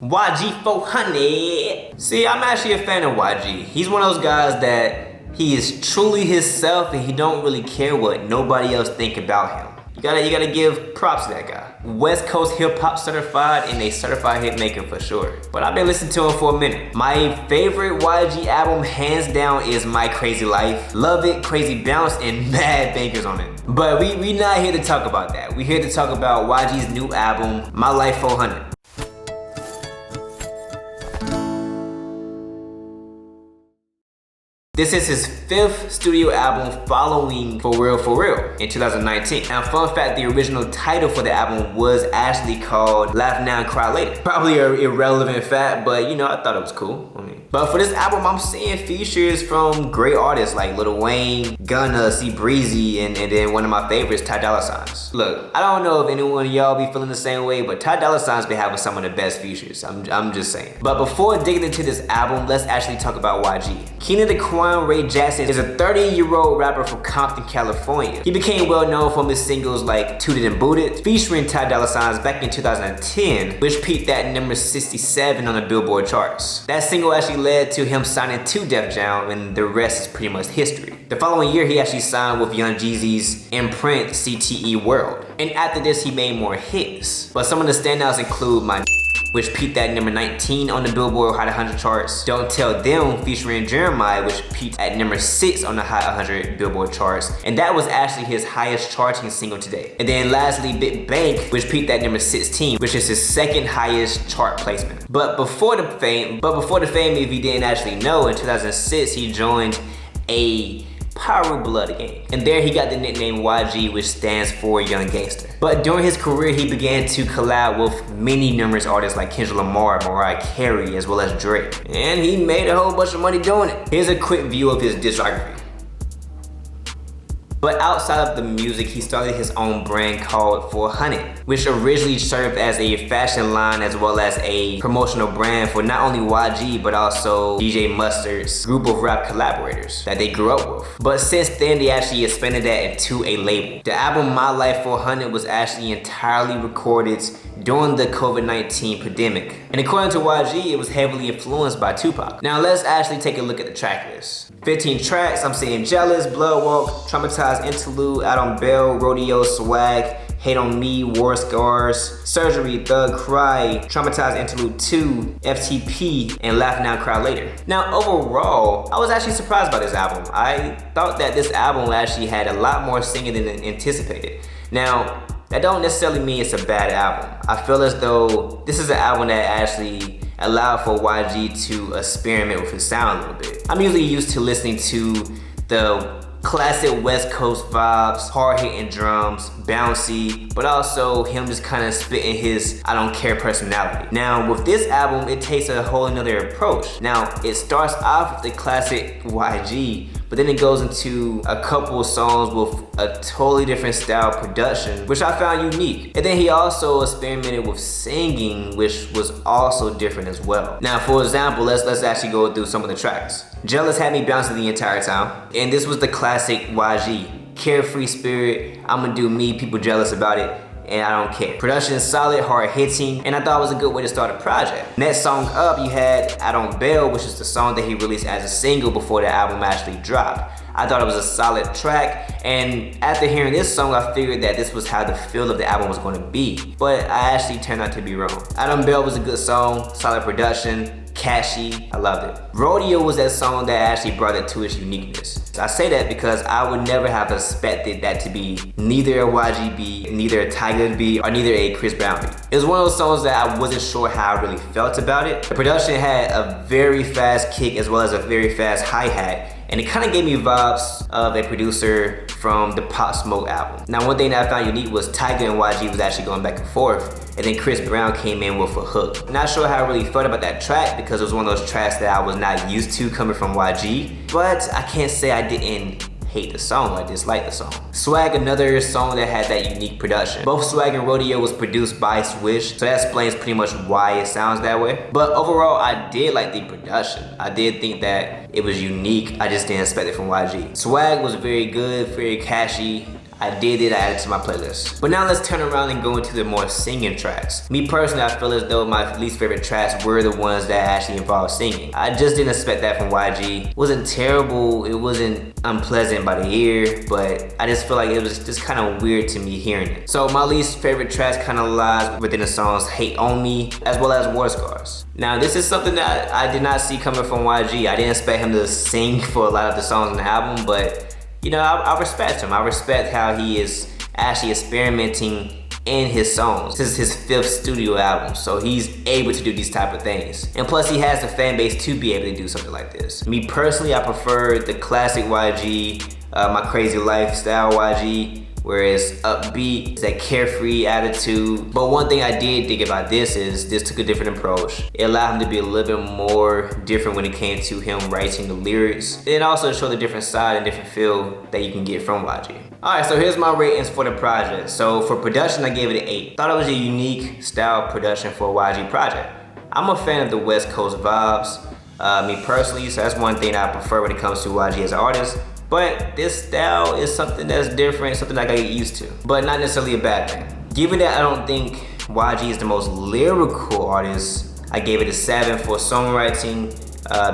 YG 4Hunnid. See, I'm actually a fan of YG. He's one of those guys that he is truly himself and he don't really care what nobody else think about him. You gotta give props to that guy. West Coast hip hop certified and a certified hit maker for sure. But I've been listening to him for a minute. My favorite YG album hands down is My Crazy Life. Love it, crazy bounce, and mad bangers on it. But we not here to talk about that. We here to talk about YG's new album, My Life 4Hunnid. This is his 5th studio album following For Real in 2019. Now, fun fact, the original title for the album was actually called Laugh Now and Cry Later. Probably an irrelevant fact, but you know, I thought it was cool. But for this album, I'm seeing features from great artists like Lil Wayne, Gunna, Breezy, and then one of my favorites, Dolla. Look, I don't know if anyone of y'all be feeling the same way, but Dolla's been having some of the best features. I'm just saying. But before digging into this album, let's actually talk about YG. Keenan the Quan Ray Jackson is a 30-year-old rapper from Compton, California. He became well known from his singles like Tooted and Booted, featuring Ty Dolla $ign back in 2010, which peaked at number 67 on the Billboard charts. That single actually led to him signing to Def Jam, and the rest is pretty much history. The following year, he actually signed with Young Jeezy's imprint CTE World. And after this, he made more hits. But some of the standouts include My which peaked at number 19 on the Billboard Hot 100 charts. Don't Tell Them featuring Jeremiah, which peaked at number 6 on the Hot 100 Billboard charts. And that was actually his highest charting single today. And then lastly, Big Bank, which peaked at number 16, which is his second highest chart placement. But before the fame, if you didn't actually know, in 2006, he joined a Power Blood gang. And there he got the nickname YG, which stands for Young Gangster. But during his career, he began to collab with many numerous artists like Kendrick Lamar, Mariah Carey, as well as Drake. And he made a whole bunch of money doing it. Here's a quick view of his discography. But outside of the music, he started his own brand called 4Hunnid, which originally served as a fashion line as well as a promotional brand for not only YG, but also DJ Mustard's group of rap collaborators that they grew up with. But since then, they actually expanded that into a label. The album My Life 4Hunnid was actually entirely recorded during the COVID-19 pandemic. And according to YG, it was heavily influenced by Tupac. Now let's actually take a look at the track list. 15 tracks, I'm seeing Jealous, Bloodwalk, Traumatized Interlude, Out on Bail, Rodeo, Swag, Hate on Me, War Scars, Surgery, Thug Cry, Traumatized Interlude 2, FTP, and Laugh Now Cry Later. Now overall, I was actually surprised by this album. I thought that this album actually had a lot more singing than anticipated. Now, that don't necessarily mean it's a bad album. I feel as though this is an album that actually allowed for YG to experiment with his sound a little bit. I'm usually used to listening to the classic West Coast vibes, hard-hitting drums, bouncy, but also him just kind of spitting his I don't care personality. Now with this album, it takes a whole another approach. Now it starts off with the classic YG, but then it goes into a couple of songs with a totally different style production, which I found unique. And then he also experimented with singing, which was also different as well. Now, for example, let's actually go through some of the tracks. Jealous had me bouncing the entire time. And this was the classic YG. Carefree spirit, I'ma do me, people jealous about it, and I don't care. Production is solid, hard hitting, and I thought it was a good way to start a project. Next song up, you had Out on Bail, which is the song that he released as a single before the album actually dropped. I thought it was a solid track, and after hearing this song, I figured that this was how the feel of the album was gonna be. But I actually turned out to be wrong. Out on Bail was a good song, solid production, catchy, I loved it. Rodeo was that song that actually brought it to its uniqueness. I say that because I would never have expected that to be neither a YG beat, neither a Tyga beat, or neither a Chris Brown beat. It was one of those songs that I wasn't sure how I really felt about it. The production had a very fast kick as well as a very fast hi-hat, and it kind of gave me vibes of a producer from the Pop Smoke album. Now one thing that I found unique was Tyga and YG was actually going back and forth, and then Chris Brown came in with a hook. Not sure how I really felt about that track because it was one of those tracks that I was not used to coming from YG, but I can't say I didn't hate the song, I disliked the song. Swag, another song that had that unique production. Both Swag and Rodeo was produced by Swish, so that explains pretty much why it sounds that way. But overall, I did like the production. I did think that it was unique, I just didn't expect it from YG. Swag was very good, very catchy. I did it, I added to my playlist. But now let's turn around and go into the more singing tracks. Me personally, I feel as though my least favorite tracks were the ones that actually involved singing. I just didn't expect that from YG. It wasn't terrible, it wasn't unpleasant by the ear, but I just feel like it was just kind of weird to me hearing it. So my least favorite tracks kind of lies within the songs Hate On Me, as well as War Scars. Now this is something that I did not see coming from YG. I didn't expect him to sing for a lot of the songs on the album, but you know, I respect him. I respect how he is actually experimenting in his songs. This is his 5th studio album, so he's able to do these type of things. And plus he has the fan base to be able to do something like this. Me personally, I prefer the classic YG, My Crazy Lifestyle YG, where it's upbeat, it's that carefree attitude. But one thing I did think about this is this took a different approach. It allowed him to be a little bit more different when it came to him writing the lyrics. It also showed a different side and different feel that you can get from YG. Alright, so here's my ratings for the project. So for production, I gave it an 8. Thought it was a unique style production for a YG project. I'm a fan of the West Coast vibes, me personally, so that's one thing that I prefer when it comes to YG as an artist. But this style is something that's different, something I gotta get used to, but not necessarily a bad thing. Given that I don't think YG is the most lyrical artist, I gave it a 7 for songwriting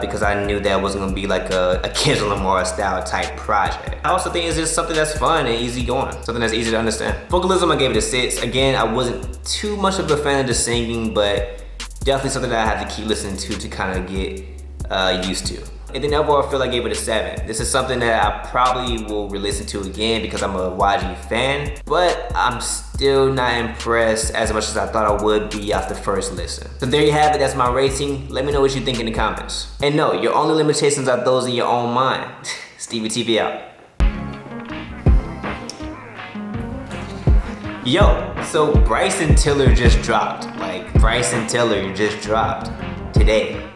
because I knew that wasn't gonna be like a Kendrick Lamar style type project. I also think it's just something that's fun and easy going, something that's easy to understand. Vocalism, I gave it a 6. Again, I wasn't too much of a fan of the singing, but definitely something that I have to keep listening to kind of get used to. And then overall, I feel like I gave it a 7. This is something that I probably will re-listen to again because I'm a YG fan, but I'm still not impressed as much as I thought I would be off the first listen. So there you have it, that's my rating. Let me know what you think in the comments. And no, your only limitations are those in your own mind. Stevie TV out. Yo, so Bryson Tiller just dropped. Like, Bryson Tiller just dropped today.